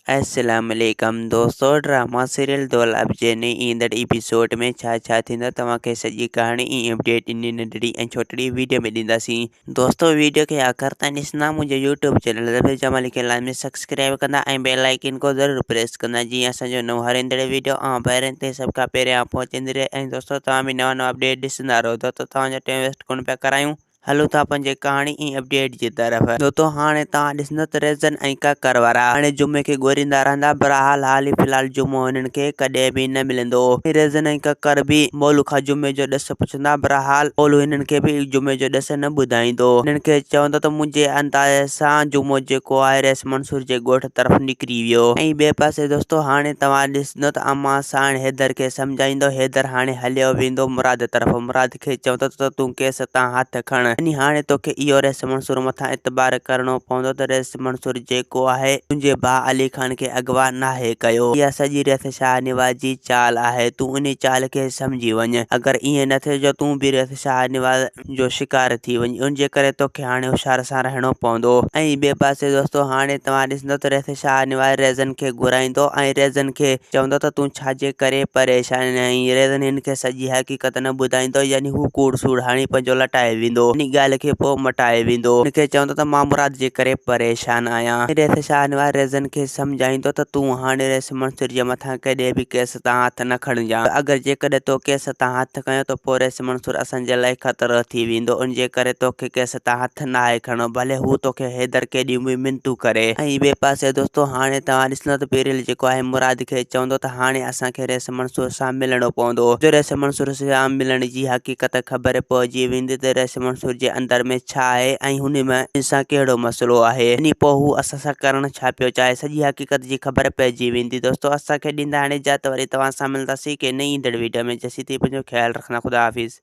अस्सलामुअलैकुम दोस्तों, drama serial दौलत जे ईंदड़ एपिसोड में छा थींदो तव्हांखे सॼी कहाणी ऐं अपडेट इन नंढड़ी ऐं छोटड़ी वीडियो में ॾींदासीं। दोस्तों, वीडियो खे आख़िर ताईं ॾिसंदा, मुंहिंजे यूट्यूब चैनल ज़रूरु जमाली खे लाज़मी सब्सक्राइब कंदा ऐं बेल आइकन को ज़रूरु प्रेस कंदा, जीअं असांजो नओं हर ईंदड़ वीडियो पहिरियों ते सभ खां पहिरियां पहुचंदी रहे। ऐं दोस्तों, तव्हां बि नवां अपडेट ॾिसंदा रहो त तव्हांजो टाइम वेस्ट कोन पिया करायूं। हलो था पंहिंजे कहाणी ऐं अपडेट जी तरफ़। दोस्तों, हाणे तव्हां ॾिसंदो त रेज़न ऐं काकर वारा हाणे जुमे खे ॻोल्हींदा रहंदा, बहरहाल हाल फ़िलहाल जुमो हिननि खे कॾहिं बि न मिलंदो। रेज़न ऐं काकर बि मोलू खां जुमे जो ॾस पुछंदा, बहरहाल मोलू हिननि खे बि जुमे जो ॾस न ॿुधाईंदो। हिननि खे चवंदो त मुंहिंजे अंदाज़े सां जुमो जेको आहे रैस मंसूर जे ॻोठ तरफ़ निकिरी वियो। ऐं ॿिए पासे दोस्तों, हाणे तव्हां ॾिसंदो त अम्मा साण हैदर खे सम्झाईंदो। हैदर हाणे हलियो वेंदो मुराद तरफ़। मुराद खे चवंदो त तूं केस तां हथ खण, हाणे तोखे इहो रैस मंसूर मथां एतबार करणो पवंदो त रैस मंसूर जेको आहे तुंहिंजे भाउ अली खान खे अगवा नाहे कयो। इहा सॼी रैस शाह निवाज़ जी चाल आहे, तूं उन चाल खे सम्झी वञ। अगरि ईअं न थिए जो तूं बि रैस शाह निवाज़ जो शिकार थी वञ, उनजे करे तोखे हाणे होशियार सां रहणो पवंदो। ऐं ॿिए पासे दोस्तों, हाणे तव्हां ॾिसंदो त रैस शाह निवाज़ रेज़न खे घुराईंदो ऐं रेज़न खे चवंदो त तूं छाजे करे परेशान आहीं। रेज़न हिन खे सॼी हक़ीक़त न ॿुधाईंदो, यानी हू कूड़ सूड़ हणी पंहिंजो लटाए वेंदो। इन ॻाल्हि खे पोइ मटाए वेंदो। हिनखे चवंदो त मां मुराद जे करे परेशान आहियां। रैस शाह निवाज़ रेज़न खे सम्झाईंदो त तूं हाणे रैस मंसूर जे मथां कॾहिं बि केस तां हथ न खणजांइ। अगरि जेकॾहिं तो केस तां हथ खयो त पोइ रैस मंसूर असांजे लाइ ख़तरो थी वेंदो। उनजे करे तोखे केस तां हथ नाहे खणो, भले हू तोखे हैदर केॾी बि मिनतूं करे। ऐं ॿिए पासे दोस्तों, हाणे तव्हां ॾिसंदो त पीरियल जेको आहे मुराद खे चवंदो त हाणे असांखे रैस मंसूर सां मिलणो पवंदो। जो रैस मंसूर सां मिलण जी हक़ीक़त ख़बर पइजी वेंदी त रैस मंसूर जे अंदर में छा आहे ऐं हुन में इंसां कहिड़ो मसइलो आहे। इन पोइ हू असां सां करण छा पियो चाहे, सॼी हक़ीक़त जी ख़बर पइजी वेंदी। दोस्तों, असांखे ॾींदा हाणे इजाज़त, वरी तव्हां सां मिलंदासीं के नई ईंदड़ वीडियो में। जेसीं ताईं पंहिंजो ख़्यालु रखना। ख़ुदा हाफ़िज़।